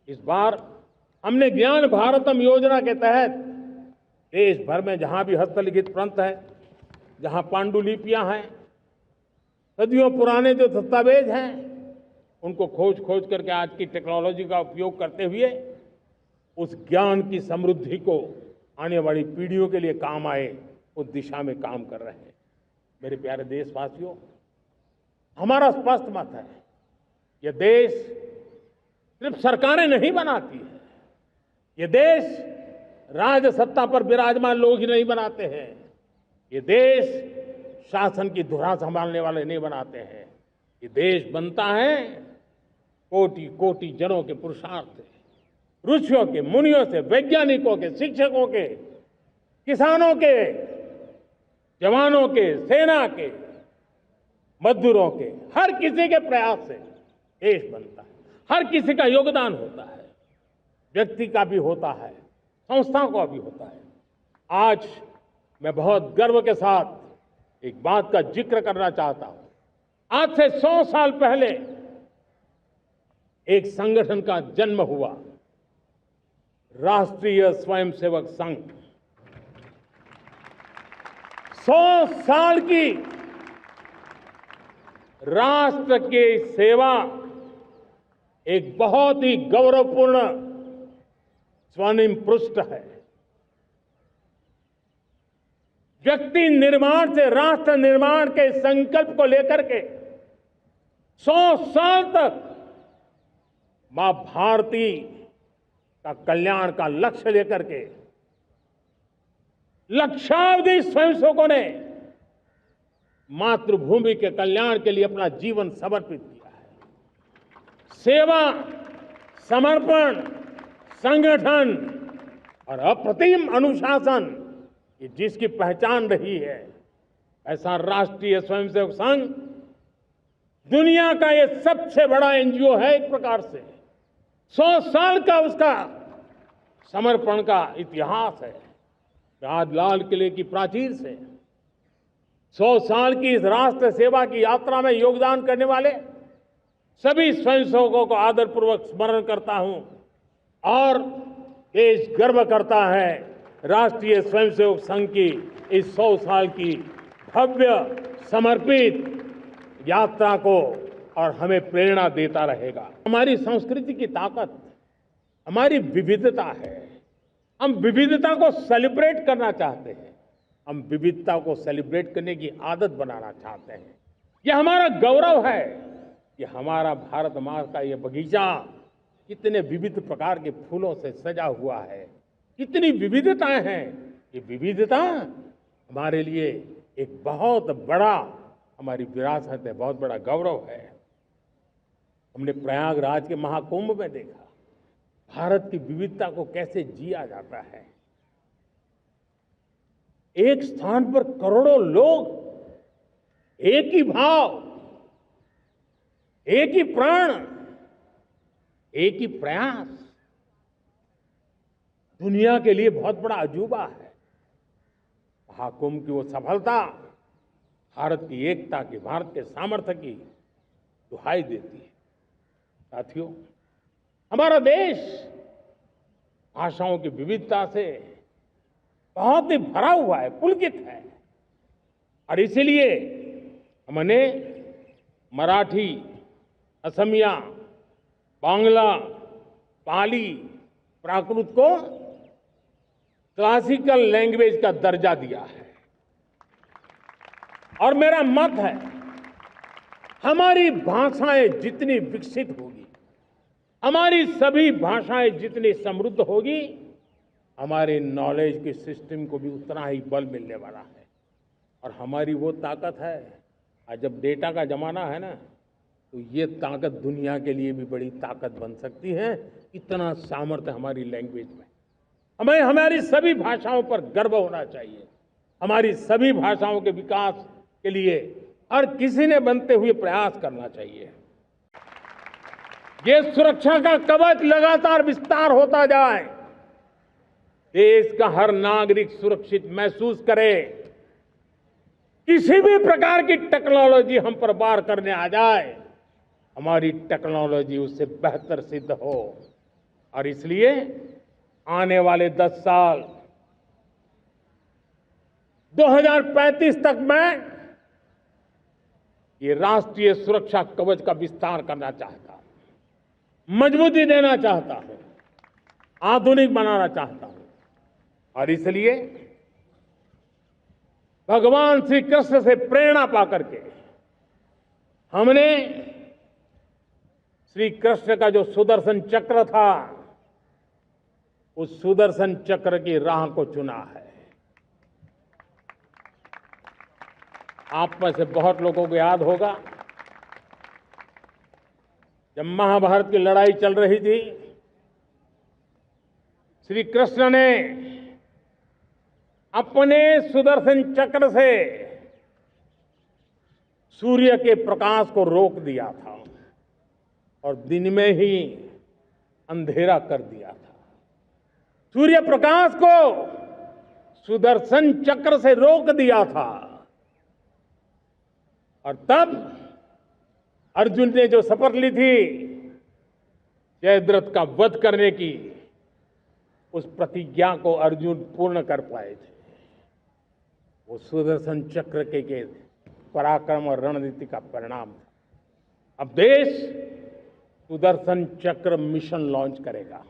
इस बार हमने ज्ञान भारतम योजना के तहत देश भर में जहां भी हस्तलिखित ग्रंथ है, जहां पांडुलिपियां हैं, सदियों पुराने जो दस्तावेज हैं, उनको खोज खोज करके आज की टेक्नोलॉजी का उपयोग करते हुए उस ज्ञान की समृद्धि को आने वाली पीढ़ियों के लिए काम आए, उस दिशा में काम कर रहे हैं। मेरे प्यारे देशवासियों, हमारा स्पष्ट मत है, यह देश सिर्फ सरकारें नहीं बनाती है, ये देश राज सत्ता पर विराजमान लोग ही नहीं बनाते हैं, ये देश शासन की धुरा संभालने वाले नहीं बनाते हैं। ये देश बनता है कोटि कोटि जनों के पुरुषार्थ से, ऋषियों के, मुनियों से, वैज्ञानिकों के, शिक्षकों के, किसानों के, जवानों के, सेना के, मजदूरों के, हर किसी के प्रयास से देश बनता है। हर किसी का योगदान होता है, व्यक्ति का भी होता है, संस्थाओं का भी होता है। आज मैं बहुत गर्व के साथ एक बात का जिक्र करना चाहता हूं। आज से 100 साल पहले एक संगठन का जन्म हुआ, राष्ट्रीय स्वयंसेवक संघ। 100 साल की राष्ट्र की सेवा एक बहुत ही गौरवपूर्ण स्वर्णिम पृष्ठ है। व्यक्ति निर्माण से राष्ट्र निर्माण के संकल्प को लेकर के 100 साल तक मां भारती का कल्याण का लक्ष्य लेकर के लक्षावधि स्वयंसेवकों ने मातृभूमि के कल्याण के लिए अपना जीवन समर्पित किया है। सेवा, समर्पण, संगठन और अप्रतिम अनुशासन, ये जिसकी पहचान रही है, ऐसा राष्ट्रीय स्वयंसेवक संघ दुनिया का ये सबसे बड़ा एनजीओ है। एक प्रकार से 100 साल का उसका समर्पण का इतिहास है। आज लाल किले की प्राचीर से 100 साल की इस राष्ट्र सेवा की यात्रा में योगदान करने वाले सभी स्वयंसेवकों को आदरपूर्वक स्मरण करता हूं और देश गर्व करता है राष्ट्रीय स्वयंसेवक संघ की इस 100 साल की भव्य समर्पित यात्रा को, और हमें प्रेरणा देता रहेगा। हमारी संस्कृति की ताकत हमारी विविधता है। हम विविधता को सेलिब्रेट करना चाहते हैं, हम विविधता को सेलिब्रेट करने की आदत बनाना चाहते हैं। यह हमारा गौरव है। यह हमारा भारत माँ का यह बगीचा कितने विविध प्रकार के फूलों से सजा हुआ है, कितनी विविधताएं हैं। ये विविधता हमारे लिए एक बहुत बड़ा, हमारी विरासत है, बहुत बड़ा गौरव है। हमने प्रयागराज के महाकुंभ में देखा भारत की विविधता को कैसे जिया जाता है। एक स्थान पर करोड़ों लोग, एक ही भाव, एक ही प्राण, एक ही प्रयास, दुनिया के लिए बहुत बड़ा अजूबा है। महाकुंभ की वो सफलता भारत की एकता की, भारत के सामर्थ्य की दुहाई देती है। साथियों, हमारा देश भाषाओं की विविधता से बहुत ही भरा हुआ है, पुलकित है, और इसीलिए हमने मराठी, असमिया, बांग्ला, पाली, प्राकृत को क्लासिकल लैंग्वेज का दर्जा दिया है। और मेरा मत है, हमारी भाषाएं जितनी विकसित होगी, हमारी सभी भाषाएं जितनी समृद्ध होगी, हमारे नॉलेज के सिस्टम को भी उतना ही बल मिलने वाला है। और हमारी वो ताकत है, आज जब डेटा का जमाना है ना, तो ये ताकत दुनिया के लिए भी बड़ी ताकत बन सकती है। इतना सामर्थ्य हमारी लैंग्वेज में। हमें हमारी सभी भाषाओं पर गर्व होना चाहिए। हमारी सभी भाषाओं के विकास के लिए हर किसी ने बनते हुए प्रयास करना चाहिए। ये सुरक्षा का कवच लगातार विस्तार होता जाए, देश का हर नागरिक सुरक्षित महसूस करे। किसी भी प्रकार की टेक्नोलॉजी हम पर वार करने आ जाए, हमारी टेक्नोलॉजी उससे बेहतर सिद्ध हो। और इसलिए आने वाले 10 साल 2035 तक मैं ये राष्ट्रीय सुरक्षा कवच का विस्तार करना चाहता हूं, मजबूती देना चाहता हूं, आधुनिक बनाना चाहता हूं। और इसलिए भगवान श्री कृष्ण से प्रेरणा पाकर के हमने श्री कृष्ण का जो सुदर्शन चक्र था, उस सुदर्शन चक्र की राह को चुना है। आप में से बहुत लोगों को याद होगा, जब महाभारत की लड़ाई चल रही थी, श्री कृष्ण ने अपने सुदर्शन चक्र से सूर्य के प्रकाश को रोक दिया था और दिन में ही अंधेरा कर दिया था। सूर्य प्रकाश को सुदर्शन चक्र से रोक दिया था। और तब अर्जुन ने जो शपथ ली थी जयद्रथ का वध करने की, उस प्रतिज्ञा को अर्जुन पूर्ण कर पाए थे। वो सुदर्शन चक्र के पराक्रम और रणनीति का परिणाम था। अब देश सुदर्शन चक्र मिशन लॉन्च करेगा।